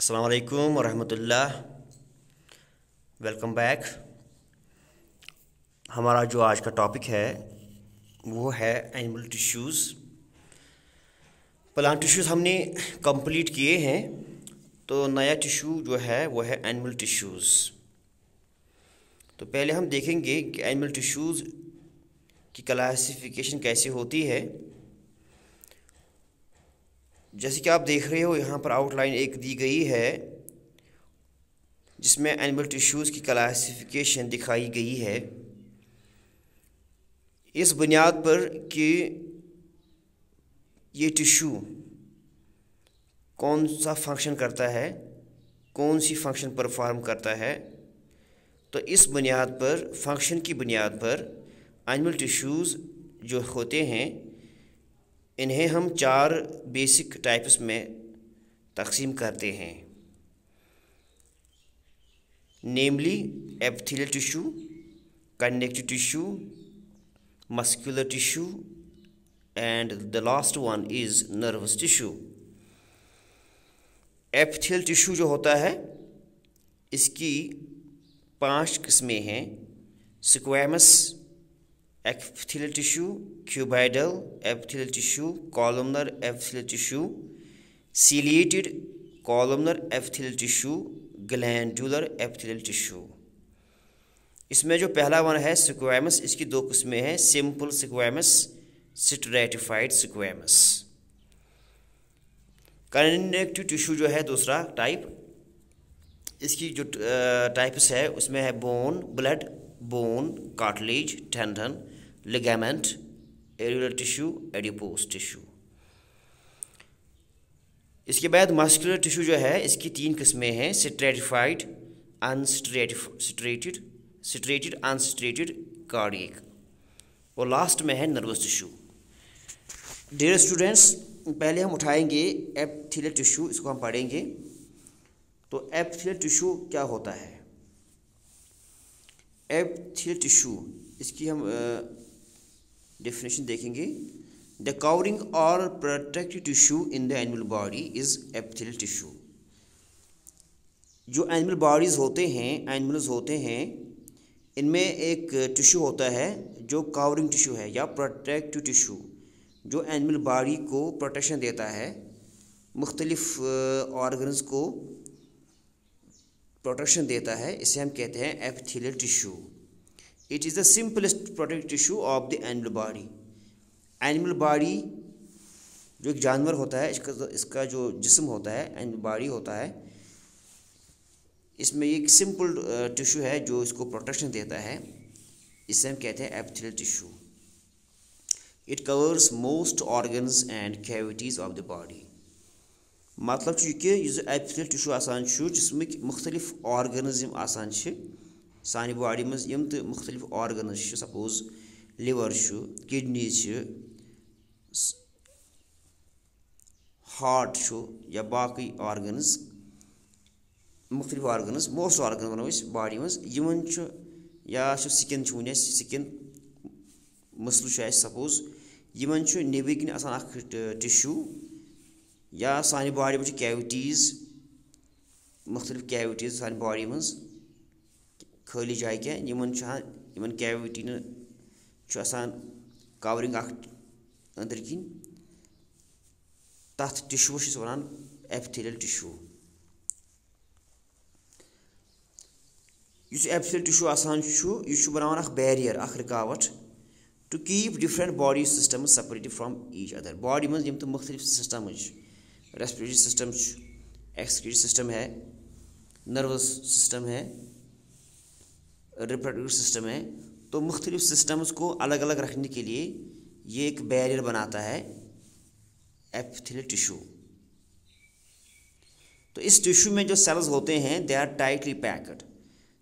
अस्सलाम वालेकुम वरहमतुल्लाह। Welcome back. हमारा जो आज का टॉपिक है वो है एनिमल टिश्यूज़। प्लांट टिश्यूज़ हमने कंप्लीट किए हैं, तो नया टिश्यू जो है वो है एनिमल टिश्यूज़। तो पहले हम देखेंगे कि एनिमल टिश्यूज़ की क्लासिफिकेशन कैसे होती है। जैसे कि आप देख रहे हो यहाँ पर आउटलाइन एक दी गई है जिसमें एनिमल टिश्यूज़ की क्लासिफिकेशन दिखाई गई है इस बुनियाद पर कि ये टिश्यू कौन सा फंक्शन करता है, कौन सी फंक्शन परफॉर्म करता है। तो इस बुनियाद पर, फंक्शन की बुनियाद पर एनिमल टिश्यूज़ जो होते हैं इन्हें हम 4 बेसिक टाइप्स में तकसीम करते हैं, namely epithelial tissue, connective tissue, muscular tissue and the last one is nervous tissue. Epithelial tissue जो होता है इसकी 5 किस्में हैं: squamous epithelial tissue, cuboidal epithelial tissue, columnar epithelial tissue, ciliated columnar epithelial tissue, glandular epithelial tissue. इसमें जो पहला one है स्क्वैमस, इसकी 2 किस्में हैं: simple squamous, stratified squamous. Connective tissue जो है दूसरा टाइप, इसकी जो टाइप्स है उसमें है bone, blood, bone, cartilage, tendon, ligament, एरिकुलर टिश्यू, एडिपोस टिश्यू। इसके बाद मस्कुलर टिश्यू जो है इसकी 3 किस्में हैं: stratified, unstriated, striated, unstriated, cardiac, और लास्ट में है नर्वस टिश्यू। डियर स्टूडेंट्स, पहले हम उठाएंगे एपिथेलियल टिश्यू, इसको हम पढ़ेंगे। तो एपिथेलियल टिश्यू क्या होता है? एपिथेलियल टिश्यू, इसकी हम डेफिनेशन देखेंगे। द कवरिंग और protective tissue in the animal body is epithelial tissue. जो एनिमल बॉडीज़ होते हैं, एनिमल्स होते हैं, इनमें एक टिश्यू होता है जो कवरिंग टिश्यू है या प्रोटेक्टिव टिश्यू, जो एनिमल बॉडी को प्रोटेक्शन देता है, मुख्तलिफ ऑर्गन्स को प्रोटेक्शन देता है। इसे हम कहते हैं epithelial tissue. It is the simplest protective tissue of the animal body. Animal body जो एक जानवर होता है, इसका जो जिस्म होता है, एनिमल बॉडी होता है, इसमें एक सिंपल टिश्यू है जो इसको प्रोटेक्शन देता है। इसे हम कहते हैं epithelial tissue. It covers most organs and cavities of the body. मतलब कि एपिथेलियल टिश्यू आसान जिसमें मुख्तलिफ ऑर्गन्स आसान सानी बॉडी में यम तो मुख्तलिफ organs, suppose liver, kidneys, heart या बाकी ऑर्गन्स, मुख्तलिफ ऑर्गन्स, मोस्ट ऑर्गन वनो बॉडी में या स्किन वन, स्किन मसल सपोज यमन नेबी किन आसान टिश्यू, या सानी बॉडी में कैविटीज़, मुख्तलिफ कैविटीज़ सानी बॉडी में, खाली जाए क्या यमन कैविटी आसान कवरिंग अंदर किन, तथ टिश्यू वन एपिथेलियल टिश्यू। इस एपिथेलियल टिश्यू आसान यह बनान बैरियर, रुकावट, to keep different body system separated from each other. Body में यम तो मुख्तलिफ system, respiratory system, excretory system है, नर्वस सिस्टम है, रिप्रोडक्टिव सिस्टम है, तो मुख्तलिफ सिस्टम्स को अलग अलग रखने के लिए ये एक बैरियर बनाता है एपिथेलियल टिश्यू। तो इस टिश्यू में जो सेल्स होते हैं they are tightly packed.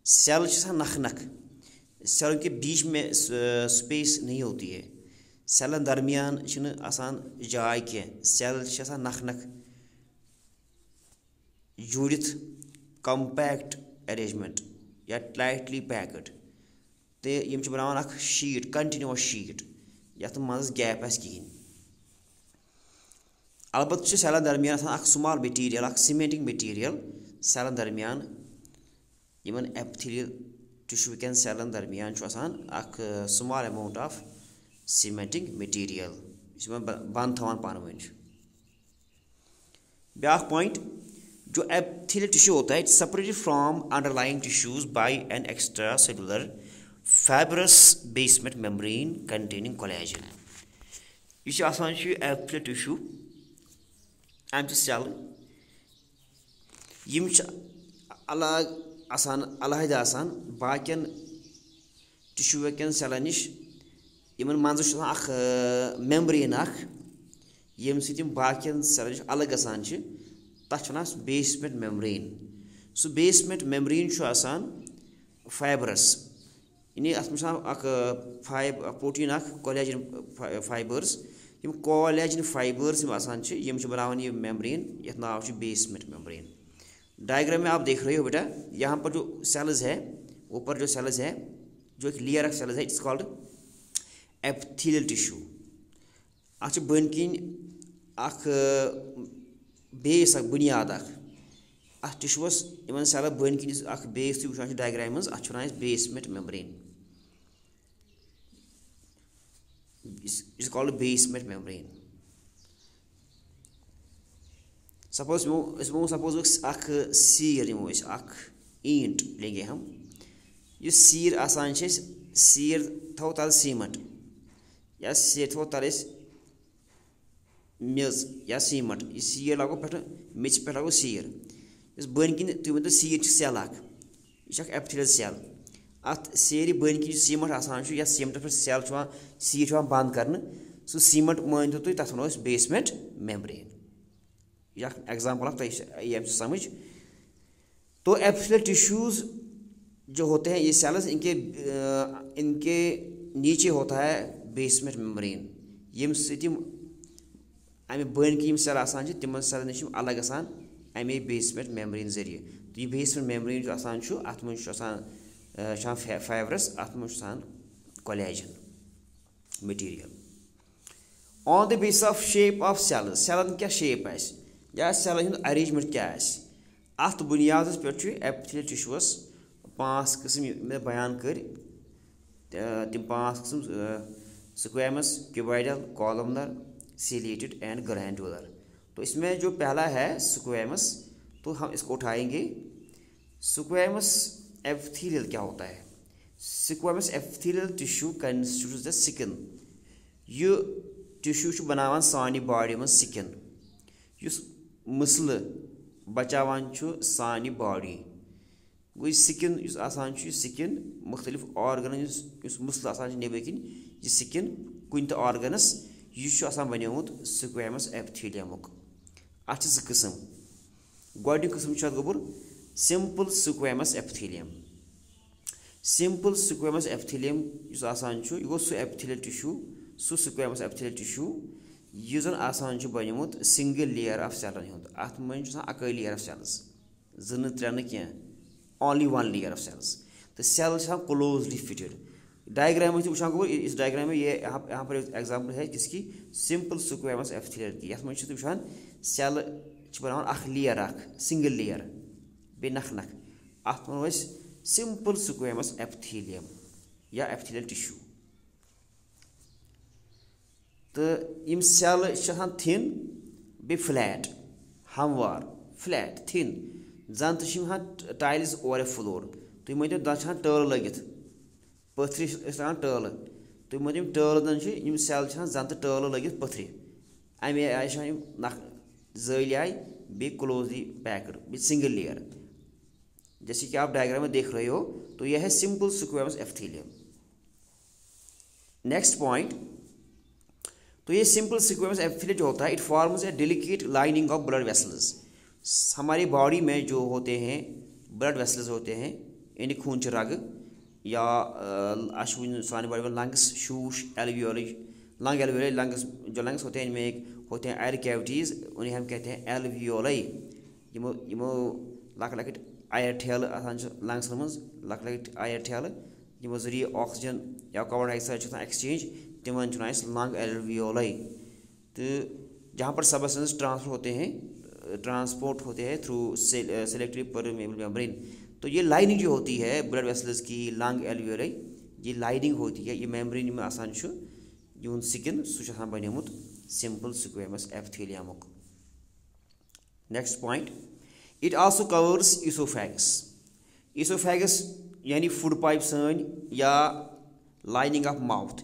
Cell नख नख, सेल के बीच में स्पेस नहीं होती है, सेलन दरमियान आसान जाय क्या, सेल नख नख जुड़ित, कम्पैक्ट अरेंजमेंट या टाइटली पैक्ड, तो यम बनान शीट, कंटिन्यूअस शीट, यथ मज गैप कहें। अलबत्त सेलन दरमियान small material cementing material Selan दरमियान Yemen epithelial tissue can Selan दरमियान small amount of cementing material बंद थवान पान ब्या पॉइंट जो एपिथेलियल टिश्यू होता है it's separated from underlying tissues by an extracellular fibrous basement membrane containing collagen यह एपिथेलियल टिश्यू अम सेल यम अलग अलहद बाकियन टिश्यू कन सेलन नश इन मज मेम्ब्रेन यम सम बाकियन सेलन नश अलग गसान तथ बेसमेंट मेम्ब्रेन सह बेसमेंट मेम्ब्रेन फाइब्रस यानी अत प्रोटीन कोलेजन फाइबर्स यम कोलेजन फाइबर्स यम बनान यह मेम्ब्रेन यथ नाव बेसमेंट मेम्ब्रेन। डायग्राम में आप देख रहे हो बेटा, यहाँ पर जो सेल्स है ऊपर जो सेल्स है जो एक लेयर ऑफ सेल्स है इट्स कॉल्ड एपिथेलियल टिश्यू। अत बन किन बेस बुनियाद अत टिश्यूस इन सेल बन किन बेस तुम डायग्राम मज अत basement membrane is called basement membrane. Suppose सीर ईंट लेंगे हम यह सीर आसान सीर थो तल सीमेंट या सीर थो तल मेज या सीमेंट यह सीर लगो पे मेच पे लगो सीर इस बन किन तुम वो सीर सेल यह एपिथेलियल सेल अत सेर बन किन सीमेंट आसान या सीमेंट पे सेल सीर बंद कर सह सीमेंट मान तुम तथ वो बेसमेंट मेम्ब्रेन। यह एग्जाम्पल ऑफ ये समझ। तो एपिथेलियल टिश्यूज जो होते हैं ये सेल्स इनके नीचे होता है बेसमेंट मेम्ब्रेन यम अमे बन कि सेल आसान तिम सेल नश अलग गसान अमे बेसमेंट मेम्ब्रेन जरिए। तो यह बेसमेंट मेम्ब्रेन जो आसान अत मन फाइब्रस अत मन collagen material. On the basis of shape of cells सेलन क्या शेप आस या सेलन अरेंजमेंट क्या अत बुनियाद पे एपिथेलियल टिश्यूस 5 किस्म बयान कर तम 5 किस्म squamous cuboidal columnar ciliated and glandular. तो इसमें जो पहला है स्क्वैमस तो हम इसको उठाएंगे। स्क्वैमस एपिथेलियल क्या होता है? Squamous epithelial tissue constitutes the skin. यह टिश्यू बनावान सानी बॉडी में स्किन युस मसल बचावान सानी बॉडी गई स्किन आसान स्किन मुख्तलिफ ऑर्गन मसल आसान नबे किन यह स्किन कुन तो ऑर्गनस यह बनियोमुत स्क्वैमस एपिथेलियमुक। अत 2 किस्म। गोडनिक किस्म गोबुर simple squamous epithelium. Simple squamous epithelium आसान यह गो सह एपिथेलियल टिश्यू सह स्क्वैमस एपिथेलियल टिश्यू यह जन आसान बनियोमुत सिंगल लेयर ऑफ सेलन हुंद। अत मन अकै लेयर ऑफ सेल्स 2 3 कह ओनली 1 लेयर ऑफ सेल्स। तो सेल क्लोजली फिटेड। डायग्राम में वुचान गो इस डायग्राम में ये यहाँ पर एग्जाम्पल है किसकी सिंपल स्क्वैमस एपिथेलियल की। यथ मन वुचान सेल बनान लेयर सिंगल लेयर बे नख नख अत वनो सिंपल स्क्वैमस एपिथेलियम या एपिथेलियल टिश्यू। तो यम सेल थिन बे फ्लैट हमवार फ्लैट थिन जन तो टाइल्स ओवर फ्लोर। तुम मान दान टर्ल लगित पथर टर्ल तुम मान टर्ल दान सेल जन तो टर्ल लगित पथर अमे आय जल आय बे क्लोजली पैक्ड बे सिंगल लेयर जैसे कि आप डायग्राम में देख रहे हो। तो यह है simple squamous epithelium. Next point. तो ये सिंपल स्क्वैमस एपिथेलियम जो होता है it forms a delicate lining of blood vessels. हमारी बॉडी में जो होते हैं ब्लड वेसल्स होते हैं यानी खून च रग या सानी बॉडी में लंग्स शूश एल्वियोली लंग एल्वियोली लंग्स जो लंग्स होते हैं इनमें एक होते हैं एयर कैविटीज़ उन्हें हम कहते हैं एल्वियोली। यमो लक लकट आयर ठेल लंग्स मज लक लकट आयर ठेल यमो जरिए ऑक्सीजन या कार्बन डाइऑक्साइड एक्सचेंज तिमन लंग एल्वियोली। तो जहाँ पर सबस्टेंस ट्रांसपोर्ट होते हैं थ्रू सेलेक्टिव परमेबल मेम्ब्रेन। तो ये लाइनिंग जो होती है ब्लड वेसल्स की, लंग एल्वियोलाई, ये लाइनिंग होती है, ये मेम्ब्रेन में आसान छु यून स्किन सह बनिमुत सिंपल स्क्वेमस एपिथेलियमुक। Next point, it also covers oesophagus. Oesophagus यानी फूड पाइप सन या लाइनिंग ऑफ माउथ,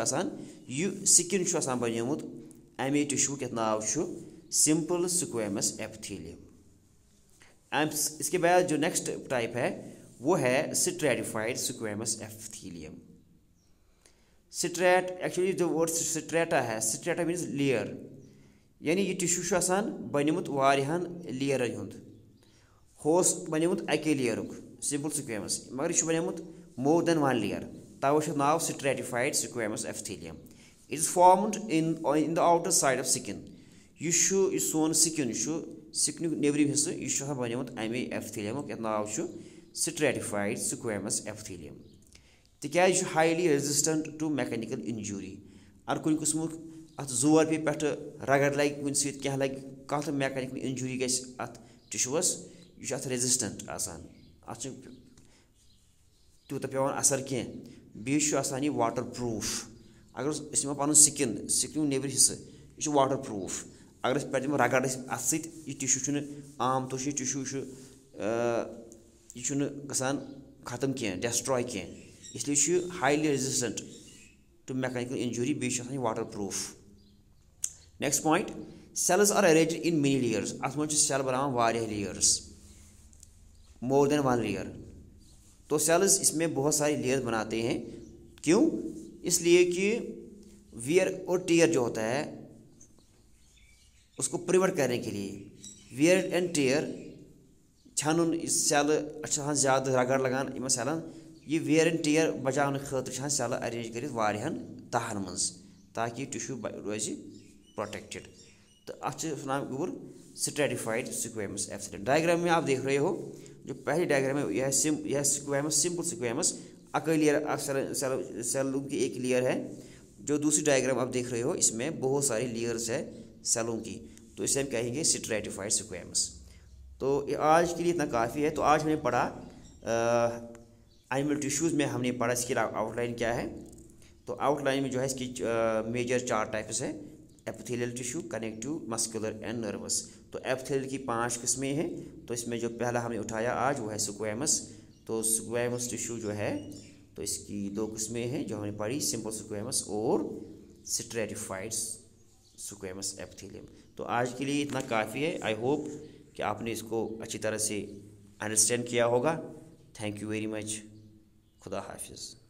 आसान, यह स्किन आसान बनिमुत अमे टिश्यू के नाव सिंपल स्क्वेमस एपिथेलियम। इसके बाद जो नेक्स्ट टाइप है वो है stratified squamous epithelium. Straight actually जो वर्ड स्ट्रेटा है, स्ट्रेटा मीन्स लेयर, यानी यह टिश्यू आसान बनिमुत वारियाहन लेयरन हुंद। होस बनिमुत अके लेयरुक सिंपल स्क्वेमस, मगर यह बनिमुत मोर देन वन लेयर, तवे नाव stratified squamous epithelium. It is formed in the outer side of skin. यह सोन स्किन स्किन नेबरिम हिस्से यह बनिमुत अमे एपिथेलियमुक, यह नाव स्ट्रैटिफाइड स्क्वेमस एपिथेलियम। तिकाज highly resistant to mechanical injury. अगर कुछ किस्म अत जोर पे पे रगड़ लगे कुछ सत क्या लगे कत मैकेनिकल इंजुरी गस अत टिश्यूस, यह रेजिस्टेंट आसान, अत तूत पे असर कह बी वाटर प्रूफ। अगर पन स्किन नेबर हिस्से यह वाटर प्रूफ, अगर पे रगड़ अत सह टिश्यू आम तौर टिश्यू यह गसान खत्म कह डिस्ट्रॉय कह, इसलिए highly resistant to mechanical injury, be waterproof. Next point, cells are arranged in many layers. अत मन सेल बनावान वारियाह layers, more than one layer. तो सेल्स इसमें बहुत सारी लेयर बनाते हैं, क्यों? इसलिए कि वियर और टीयर जो होता है उसको प्रिवेंट करने के लिए। वियर एंड टीयर छानुन सेल अच्छा ज़्यादा रगड़ लगान इन सेलन, यह वियर एंड टीयर बचाने खतर सेल अरेंज कर वारियाहन तहन मज, ताकि टिश्यू रोज प्रोटेक्टेड। तो अत गुर स्ट्रैटिफाइड स्क्वेमस एपिथेलियम। डायग्राम में आप देख रहे हो, जो पहली डायग्राम है यह स्क्वेमस, सिंपल स्क्वेमस, अकेले लेयर सेलों की एक लेयर है। जो दूसरी डायग्राम आप देख रहे हो इसमें बहुत सारी लेयर्स है सेलों की, तो इसे हम कहेंगे स्ट्रैटिफाइड स्क्वेमस। तो आज के लिए इतना काफ़ी है। तो आज हमने पढ़ा एनिमल टिश्यूज़ में हमने पढ़ा इसकी आउटलाइन क्या है। तो आउटलाइन में जो है इसकी मेजर 4 टाइप्स है, epithelial tissue, connective, muscular and nervous. तो एपिथेलियल की 5 किस्में हैं। तो इसमें जो पहला हमने उठाया आज वो है स्क्वेमस। तो स्क्वेमस टिश्यू जो है तो इसकी 2 किस्में हैं जो हमने पढ़ी, सिंपल स्क्वेमस और स्ट्रैटिफाइड स्क्वेमस एपिथेलियम। तो आज के लिए इतना काफ़ी है। आई होप कि आपने इसको अच्छी तरह से अंडरस्टैंड किया होगा। Thank you very much. खुदा हाफिज़।